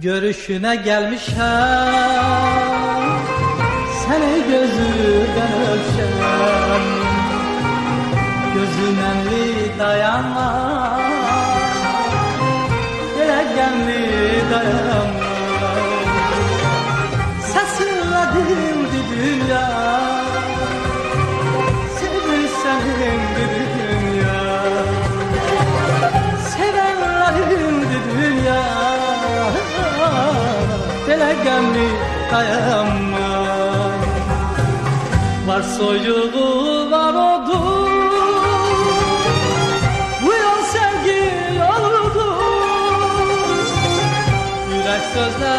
Görüşüne gelmişem, seni gözüden öpşem. Gözün emli dayanma, dilegenli dayanma. Sesinle dindi dünya, sevin senindi dünya. Sevenlerindi dünya, dilegenli dayanma. Var soyuğu var odu, bu yol sevgi yoludur. Yürek sözle